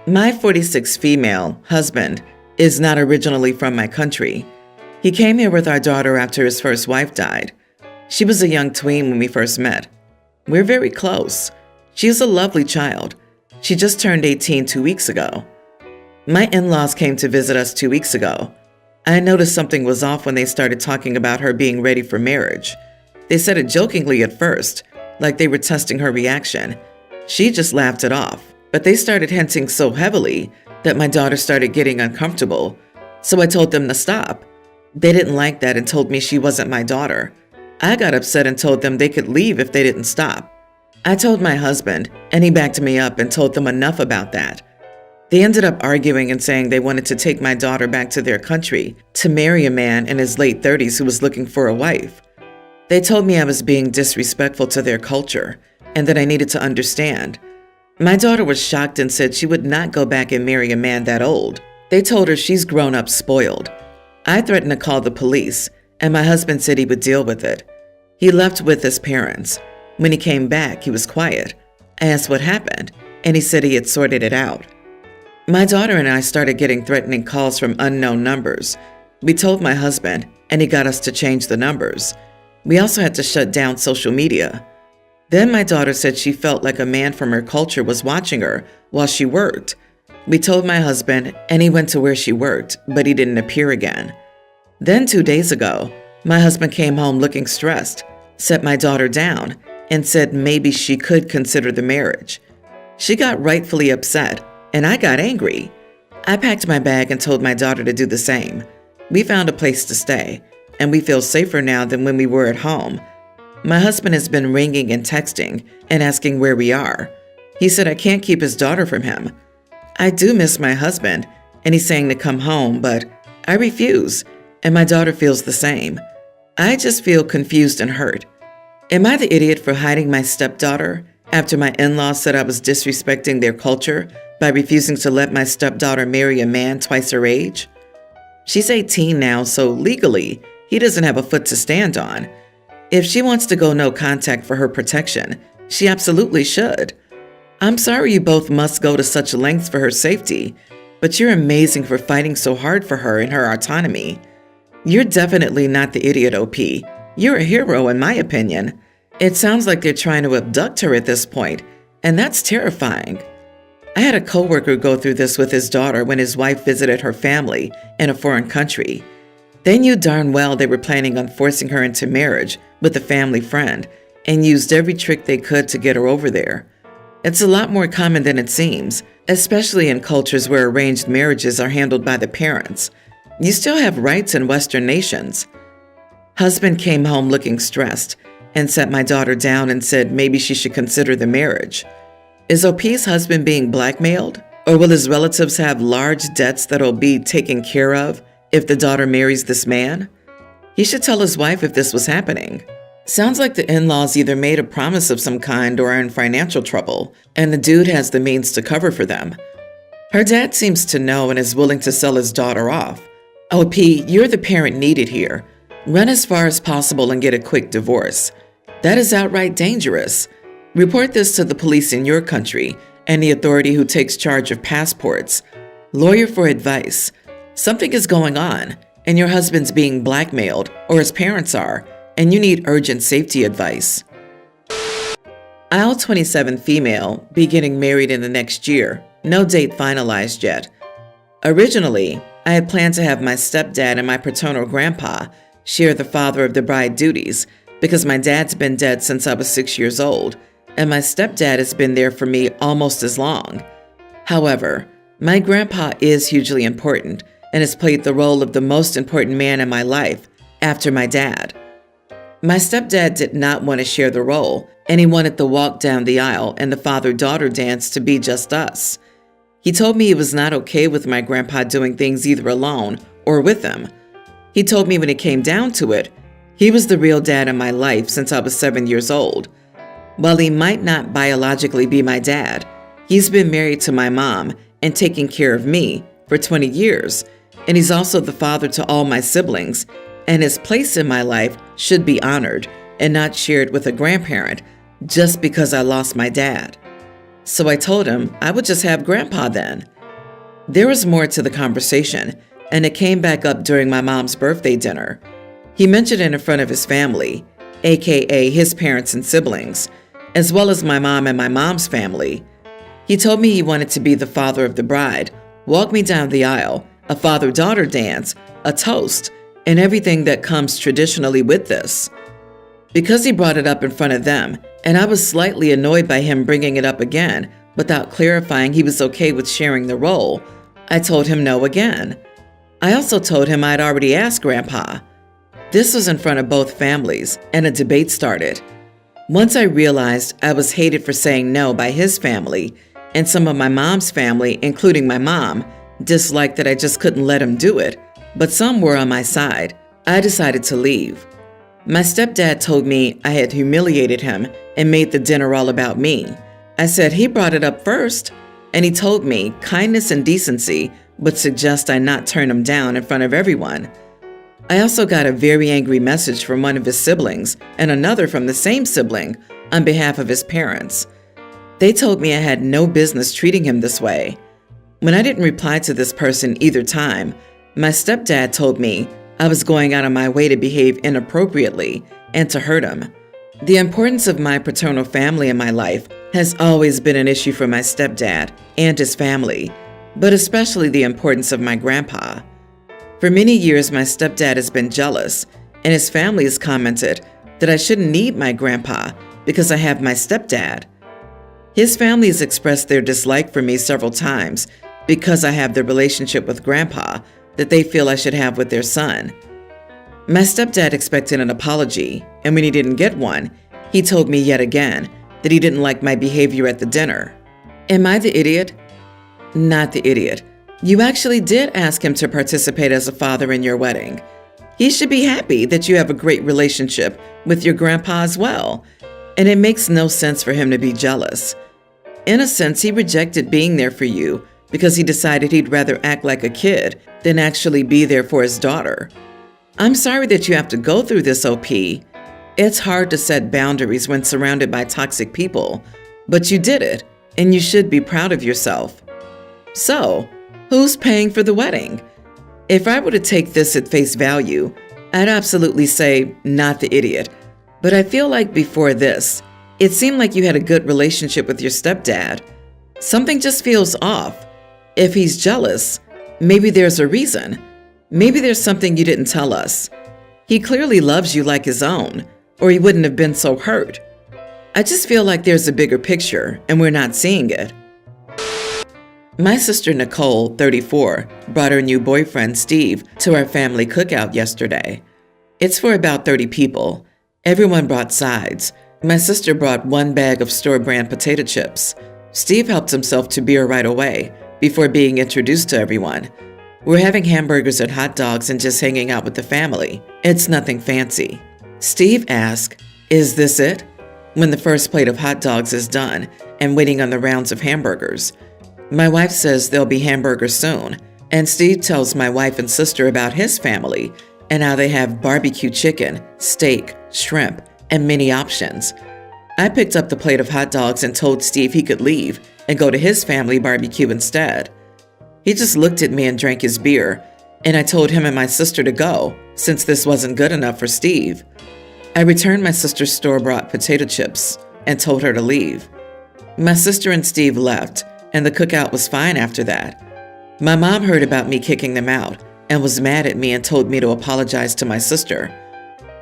My 46 female husband is not originally from my country. He came here with our daughter after his first wife died. She was a young tween when we first met. We're very close. She is a lovely child. She just turned 18 2 weeks ago. My in-laws came to visit us 2 weeks ago. I noticed something was off when they started talking about her being ready for marriage. They said it jokingly at first, like they were testing her reaction. She just laughed it off, but they started hinting so heavily that my daughter started getting uncomfortable, so I told them to stop. They didn't like that and told me she wasn't my daughter. I got upset and told them they could leave if they didn't stop. I told my husband, and he backed me up and told them enough about that. They ended up arguing and saying they wanted to take my daughter back to their country to marry a man in his late 30s who was looking for a wife. They told me I was being disrespectful to their culture and that I needed to understand. My daughter was shocked and said she would not go back and marry a man that old. They told her she's grown up spoiled. I threatened to call the police, and my husband said he would deal with it. He left with his parents. When he came back, he was quiet. I asked what happened, and he said he had sorted it out. My daughter and I started getting threatening calls from unknown numbers. We told my husband, and he got us to change the numbers. We also had to shut down social media. Then my daughter said she felt like a man from her culture was watching her while she worked. We told my husband, and he went to where she worked, but he didn't appear again. Then 2 days ago, my husband came home looking stressed, set my daughter down, and said maybe she could consider the marriage. She got rightfully upset, and I got angry. I packed my bag and told my daughter to do the same. We found a place to stay, and we feel safer now than when we were at home. My husband has been ringing and texting and asking where we are. He said I can't keep his daughter from him. I do miss my husband, and he's saying to come home, but I refuse, and my daughter feels the same. I just feel confused and hurt. Am I the idiot for hiding my stepdaughter after my in-laws said I was disrespecting their culture by refusing to let my stepdaughter marry a man twice her age? She's 18 now, so legally, he doesn't have a foot to stand on. If she wants to go no contact for her protection, she absolutely should. I'm sorry you both must go to such lengths for her safety, but you're amazing for fighting so hard for her and her autonomy. You're definitely not the idiot, OP. You're a hero, in my opinion. It sounds like they're trying to abduct her at this point, and that's terrifying. I had a coworker go through this with his daughter when his wife visited her family in a foreign country. They knew darn well they were planning on forcing her into marriage with a family friend and used every trick they could to get her over there. It's a lot more common than it seems, especially in cultures where arranged marriages are handled by the parents. You still have rights in Western nations. Husband came home looking stressed and set my daughter down and said maybe she should consider the marriage. Is OP's husband being blackmailed? Or will his relatives have large debts that'll be taken care of if the daughter marries this man? He should tell his wife if this was happening. Sounds like the in-laws either made a promise of some kind or are in financial trouble, and the dude has the means to cover for them. Her dad seems to know and is willing to sell his daughter off. OP, you're the parent needed here. Run as far as possible and get a quick divorce. That is outright dangerous. Report this to the police in your country and the authority who takes charge of passports. Lawyer for advice. Something is going on, and your husband's being blackmailed, or his parents are, and you need urgent safety advice. Aisle 27 female, be getting married in the next year. No date finalized yet. Originally, I had planned to have my stepdad and my paternal grandpa share the father of the bride duties because my dad's been dead since I was 6 years old, and my stepdad has been there for me almost as long. However, my grandpa is hugely important and has played the role of the most important man in my life after my dad. My stepdad did not want to share the role, and he wanted the walk down the aisle and the father-daughter dance to be just us. He told me he was not okay with my grandpa doing things either alone or with him. He told me when it came down to it, he was the real dad in my life since I was 7 years old. While he might not biologically be my dad, he's been married to my mom and taking care of me for 20 years, and he's also the father to all my siblings, and his place in my life should be honored and not shared with a grandparent just because I lost my dad. So I told him I would just have grandpa then. There was more to the conversation, and it came back up during my mom's birthday dinner. He mentioned it in front of his family, aka his parents and siblings, as well as my mom and my mom's family. He told me he wanted to be the father of the bride, walk me down the aisle, a father-daughter dance, a toast, and everything that comes traditionally with this. Because he brought it up in front of them, and I was slightly annoyed by him bringing it up again without clarifying he was okay with sharing the role, I told him no again. I also told him I'd already asked Grandpa. This was in front of both families, and a debate started. Once I realized I was hated for saying no by his family, and some of my mom's family, including my mom, disliked that I just couldn't let him do it, but some were on my side, I decided to leave. My stepdad told me I had humiliated him and made the dinner all about me. I said he brought it up first, and he told me kindness and decency would suggest I not turn him down in front of everyone. I also got a very angry message from one of his siblings and another from the same sibling on behalf of his parents. They told me I had no business treating him this way. When I didn't reply to this person either time, my stepdad told me I was going out of my way to behave inappropriately and to hurt him. The importance of my paternal family in my life has always been an issue for my stepdad and his family, but especially the importance of my grandpa. For many years, my stepdad has been jealous, and his family has commented that I shouldn't need my grandpa because I have my stepdad. His family has expressed their dislike for me several times because I have the relationship with grandpa that they feel I should have with their son. My stepdad expected an apology, and when he didn't get one, he told me yet again that he didn't like my behavior at the dinner. Am I the idiot? Not the idiot. You actually did ask him to participate as a father in your wedding. He should be happy that you have a great relationship with your grandpa as well, and it makes no sense for him to be jealous. In a sense, he rejected being there for you because he decided he'd rather act like a kid than actually be there for his daughter. I'm sorry that you have to go through this, OP. It's hard to set boundaries when surrounded by toxic people, but you did it, and you should be proud of yourself. So, who's paying for the wedding? If I were to take this at face value, I'd absolutely say not the idiot. But I feel like before this, it seemed like you had a good relationship with your stepdad. Something just feels off. If he's jealous, maybe there's a reason. Maybe there's something you didn't tell us. He clearly loves you like his own, or he wouldn't have been so hurt. I just feel like there's a bigger picture, and we're not seeing it. My sister Nicole, 34, brought her new boyfriend Steve to our family cookout yesterday. It's for about 30 people. Everyone brought sides. My sister brought one bag of store-brand potato chips. Steve helped himself to beer right away before being introduced to everyone. We're having hamburgers and hot dogs and just hanging out with the family. It's nothing fancy. Steve asked, "Is this it?" when the first plate of hot dogs is done and waiting on the rounds of hamburgers. My wife says there'll be hamburgers soon, and Steve tells my wife and sister about his family and how they have barbecue chicken, steak, shrimp, and many options. I picked up the plate of hot dogs and told Steve he could leave and go to his family barbecue instead. He just looked at me and drank his beer, and I told him and my sister to go since this wasn't good enough for Steve. I returned my sister's store-bought potato chips and told her to leave. My sister and Steve left, and the cookout was fine after that. My mom heard about me kicking them out and was mad at me and told me to apologize to my sister.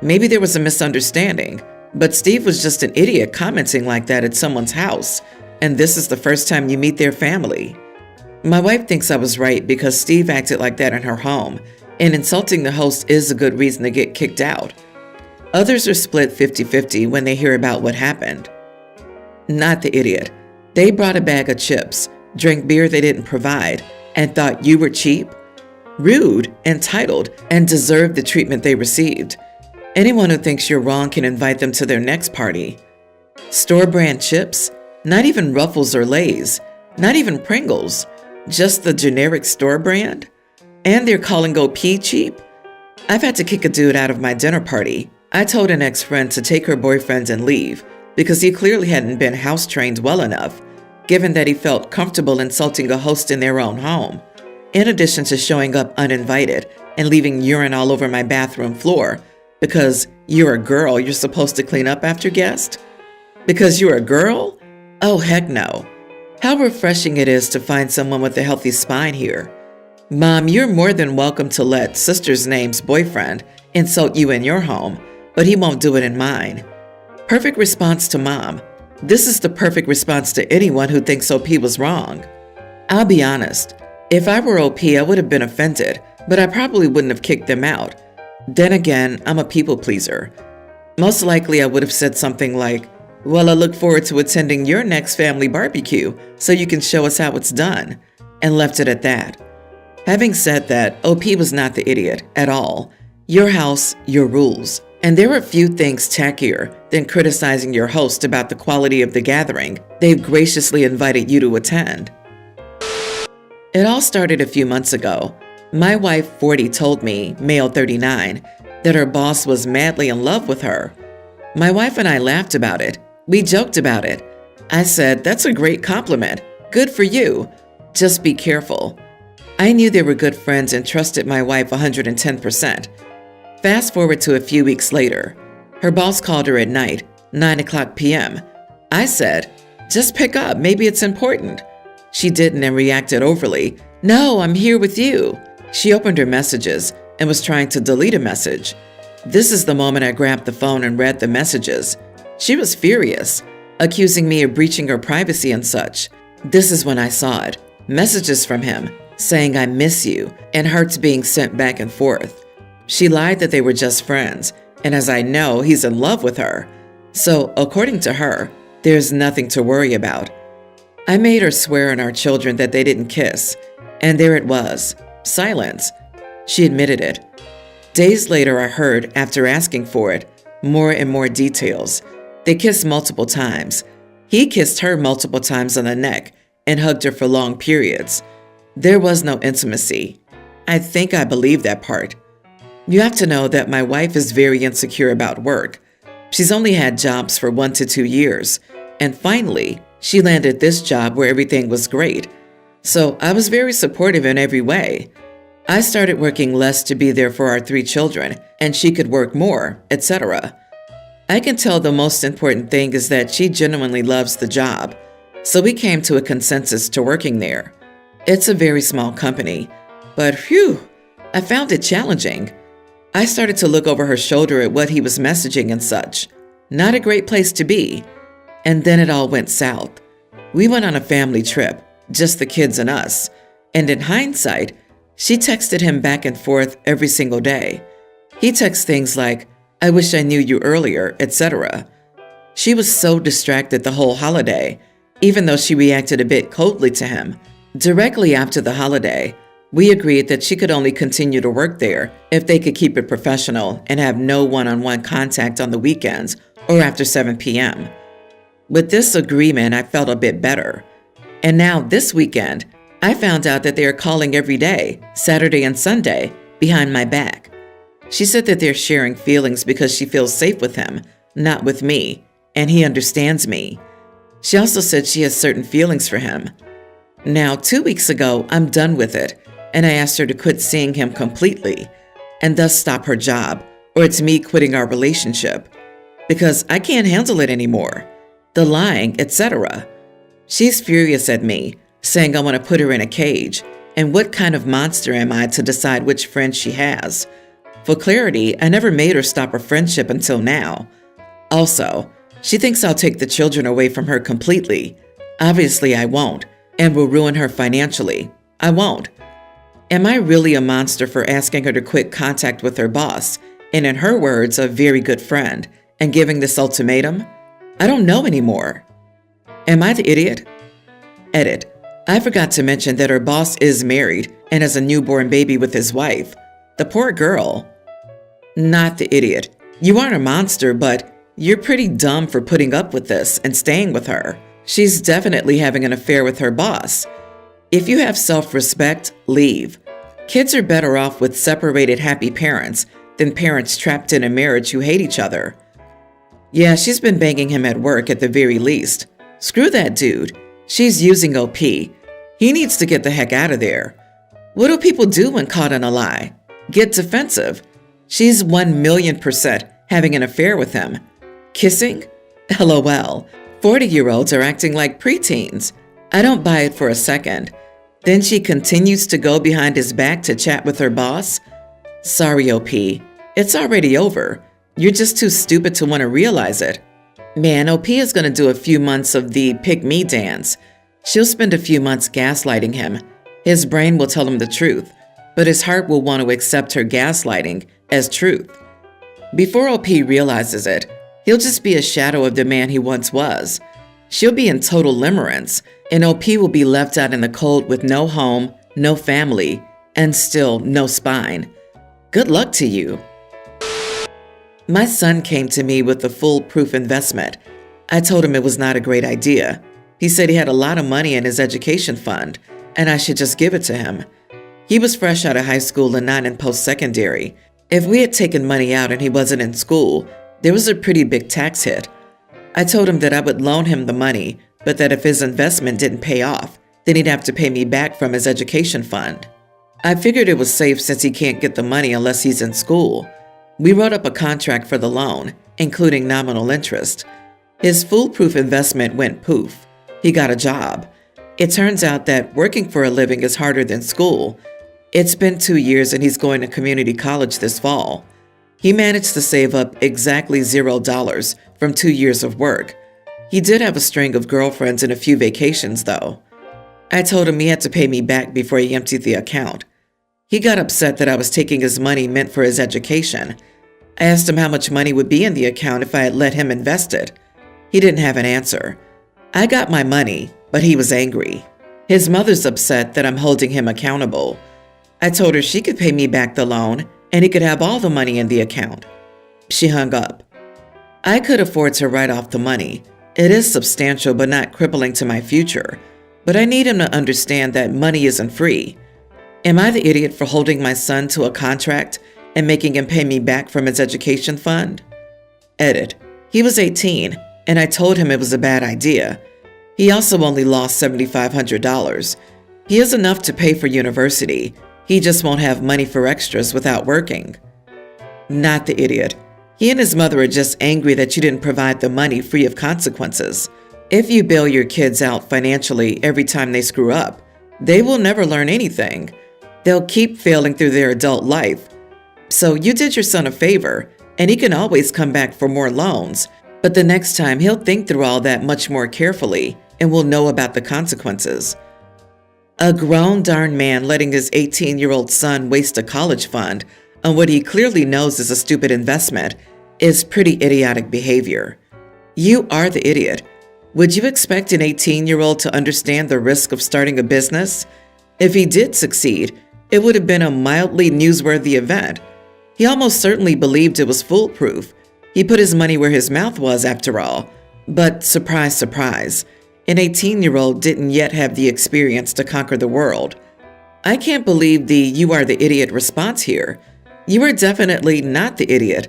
Maybe there was a misunderstanding, but Steve was just an idiot commenting like that at someone's house, and this is the first time you meet their family. My wife thinks I was right because Steve acted like that in her home, and insulting the host is a good reason to get kicked out. Others are split 50-50 when they hear about what happened. Not the idiot. They brought a bag of chips, drank beer they didn't provide, and thought you were cheap, rude, entitled, and deserved the treatment they received. Anyone who thinks you're wrong can invite them to their next party. Store-brand chips? Not even Ruffles or Lay's. Not even Pringles. Just the generic store brand? And they're calling OP cheap? I've had to kick a dude out of my dinner party. I told an ex-friend to take her boyfriend and leave because he clearly hadn't been house-trained well enough, given that he felt comfortable insulting a host in their own home. in addition to showing up uninvited and leaving urine all over my bathroom floor because you're a girl, you're supposed to clean up after guests? Because you're a girl? Oh, heck no. How refreshing it is to find someone with a healthy spine here. Mom, you're more than welcome to let sister's name's boyfriend insult you in your home, but he won't do it in mine. Perfect response to Mom. This is the perfect response to anyone who thinks OP was wrong. I'll be honest, if I were OP, I would have been offended, but I probably wouldn't have kicked them out. Then again, I'm a people pleaser. Most likely I would have said something like, well, I look forward to attending your next family barbecue so you can show us how it's done, and left it at that. Having said that, OP was not the idiot at all. Your house, your rules. And there are few things tackier than criticizing your host about the quality of the gathering they've graciously invited you to attend. It all started a few months ago. My wife, 40, told me, male 39, that her boss was madly in love with her. My wife and I laughed about it. We joked about it. I said, that's a great compliment. Good for you. Just be careful. I knew they were good friends and trusted my wife 110%. Fast forward to a few weeks later. Her boss called her at night, 9:00 p.m. I said, just pick up, maybe it's important. She didn't and reacted overly. No, I'm here with you. She opened her messages and was trying to delete a message. This is the moment I grabbed the phone and read the messages. She was furious, accusing me of breaching her privacy and such. This is when I saw it. Messages from him saying I miss you and hearts being sent back and forth. She lied that they were just friends, and as I know, he's in love with her. So, according to her, there's nothing to worry about. I made her swear on our children that they didn't kiss, and there it was, silence. She admitted it. Days later, I heard, after asking for it, more and more details. They kissed multiple times. He kissed her multiple times on the neck and hugged her for long periods. There was no intimacy. I think I believe that part. You have to know that my wife is very insecure about work. She's only had jobs for 1 to 2 years, and finally, she landed this job where everything was great. So I was very supportive in every way. I started working less to be there for our 3 children, and she could work more, etc. I can tell the most important thing is that she genuinely loves the job, so we came to a consensus to working there. It's a very small company, but phew, I found it challenging. I started to look over her shoulder at what he was messaging and such. Not a great place to be. And then it all went south. We went on a family trip, just the kids and us. And in hindsight, she texted him back and forth every single day. He texts things like, I wish I knew you earlier, etc. She was so distracted the whole holiday, even though she reacted a bit coldly to him. Directly after the holiday, we agreed that she could only continue to work there if they could keep it professional and have no one-on-one contact on the weekends or after 7 p.m. With this agreement, I felt a bit better. And now this weekend, I found out that they are calling every day, Saturday and Sunday, behind my back. She said that they're sharing feelings because she feels safe with him, not with me, and he understands me. She also said she has certain feelings for him. Now, 2 weeks ago, I'm done with it, and I asked her to quit seeing him completely, and thus stop her job, or it's me quitting our relationship, because I can't handle it anymore. The lying, etc. She's furious at me, saying I want to put her in a cage, and what kind of monster am I to decide which friend she has? For clarity, I never made her stop her friendship until now. Also, she thinks I'll take the children away from her completely. Obviously, I won't, and will ruin her financially. I won't. Am I really a monster for asking her to quit contact with her boss, and in her words, a very good friend, and giving this ultimatum? I don't know anymore. Am I the idiot? Edit. I forgot to mention that her boss is married and has a newborn baby with his wife. The poor girl. Not the idiot. You aren't a monster, but you're pretty dumb for putting up with this and staying with her. She's definitely having an affair with her boss. If you have self-respect, leave. Kids are better off with separated happy parents than parents trapped in a marriage who hate each other. Yeah, she's been banging him at work at the very least. Screw that dude. She's using OP. He needs to get the heck out of there. What do people do when caught in a lie? Get defensive. She's 1,000,000% having an affair with him. Kissing? LOL. 40-year-olds are acting like preteens. I don't buy it for a second. Then she continues to go behind his back to chat with her boss? Sorry, OP. It's already over. You're just too stupid to want to realize it. Man, OP is going to do a few months of the pick me dance. She'll spend a few months gaslighting him. His brain will tell him the truth, but his heart will want to accept her gaslighting as truth. Before OP realizes it, he'll just be a shadow of the man he once was. She'll be in total limerence, and OP will be left out in the cold with no home, no family, and still no spine. Good luck to you. My son came to me with a foolproof investment. I told him it was not a great idea. He said he had a lot of money in his education fund, and I should just give it to him. He was fresh out of high school and not in post-secondary. If we had taken money out and he wasn't in school, there was a pretty big tax hit. I told him that I would loan him the money, but that if his investment didn't pay off, then he'd have to pay me back from his education fund. I figured it was safe since he can't get the money unless he's in school. We wrote up a contract for the loan, including nominal interest. His foolproof investment went poof. He got a job. It turns out that working for a living is harder than school. It's been 2 years and he's going to community college this fall. He managed to save up exactly $0 from 2 years of work. He did have a string of girlfriends and a few vacations, though. I told him he had to pay me back before he emptied the account. He got upset that I was taking his money meant for his education. I asked him how much money would be in the account if I had let him invest it. He didn't have an answer. I got my money, but he was angry. His mother's upset that I'm holding him accountable. I told her she could pay me back the loan and he could have all the money in the account. She hung up. I could afford to write off the money. It is substantial but not crippling to my future. But I need him to understand that money isn't free. Am I the idiot for holding my son to a contract and making him pay me back from his education fund? Edit. He was 18, and I told him it was a bad idea. He also only lost $7,500. He has enough to pay for university. He just won't have money for extras without working. Not the idiot. He and his mother are just angry that you didn't provide the money free of consequences. If you bail your kids out financially every time they screw up, they will never learn anything. They'll keep failing through their adult life. So you did your son a favor, and he can always come back for more loans. But the next time, he'll think through all that much more carefully and will know about the consequences. A grown darn man letting his 18-year-old son waste a college fund on what he clearly knows is a stupid investment is pretty idiotic behavior. You are the idiot. Would you expect an 18-year-old to understand the risk of starting a business? If he did succeed, it would have been a mildly newsworthy event. He almost certainly believed it was foolproof. He put his money where his mouth was, after all. But surprise, surprise, an 18-year-old didn't yet have the experience to conquer the world. I can't believe the "you are the idiot" response here. You are definitely not the idiot.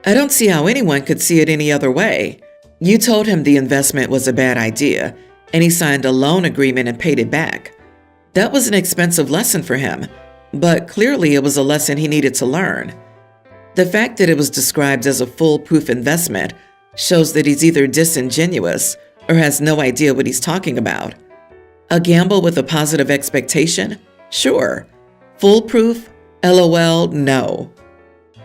I don't see how anyone could see it any other way. You told him the investment was a bad idea, and he signed a loan agreement and paid it back. That was an expensive lesson for him, but clearly it was a lesson he needed to learn. The fact that it was described as a foolproof investment shows that he's either disingenuous or has no idea what he's talking about. A gamble with a positive expectation? Sure. Foolproof? LOL, no.